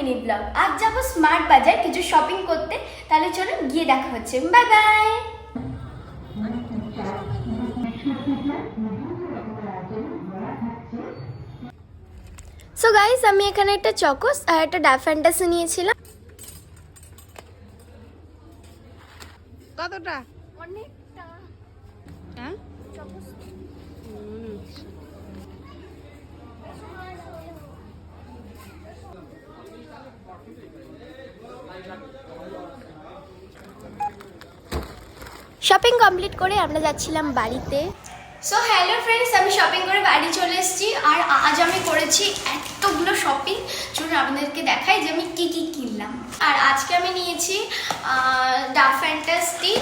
Mini blog. আজ যাবো smart বাজার কিছু শপিং করতে, তাহলে চলো গিয়ে দেখা হচ্ছে। Bye bye. সো গাইস, আমি এখানে একটা চকোস আর একটা ডাব ফ্যান্টাসি নিয়েছিলাম। কতটা? অনেকটা। হ্যাঁ, শপিং কমপ্লিট করে আমরা যাচ্ছিলাম বাড়িতে। সো হ্যালো ফ্রেন্ডস, আমি শপিং করে বাড়ি চলে এসেছি। আর আজ আমি করেছি এতগুলো শপিং, চলুন আপনাদেরকে দেখাই যে আমি কী কী কিনলাম। আর আজকে আমি নিয়েছি ডাব ফ্যান্টাসি,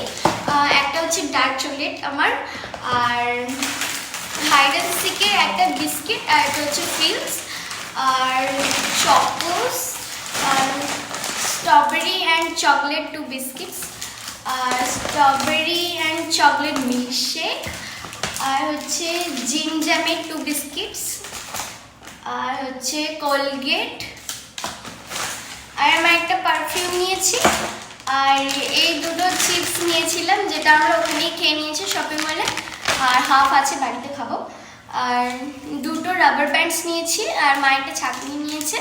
একটা হচ্ছে ডার্ক চকলেট আমার, আর হাইড অ্যান্ড সিকের একটা বিস্কিট, আর একটা হচ্ছে ফিলস, আর চকোস, আর স্ট্রবেরি অ্যান্ড চকলেট 2 বিস্কিটস, আর স্ট্রবেরি অ্যান্ড চকলেট মিল্কশেক, আর হচ্ছে জিম জ্যামের 2 বিস্কিটস, আর হচ্ছে কোলগেট, আর আমি একটা পারফিউম নিয়েছি, আর এই দুটো চিপস নিয়েছিলাম যেটা আমরা ওখানেই খেয়ে নিয়েছি শপিং মলে, আর হাফ আছে বাড়িতে খাবো, আর দুটো রাবার ব্যান্ডস নিয়েছি, আর মা একটা ছাঁকনি নিয়েছে,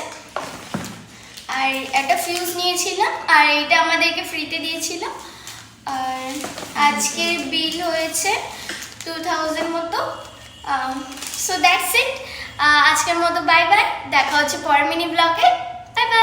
আর একটা ফিউজ নিয়েছিলাম, আর এটা আমাদেরকে ফ্রিতে দিয়েছিল। আর আজকের বিল হয়েছে 2000 মতো। সো দ্যাটস ইট, আজকের মতো বাই বাই, দেখা হচ্ছে পরের মিনি ব্লগে। Bye bye.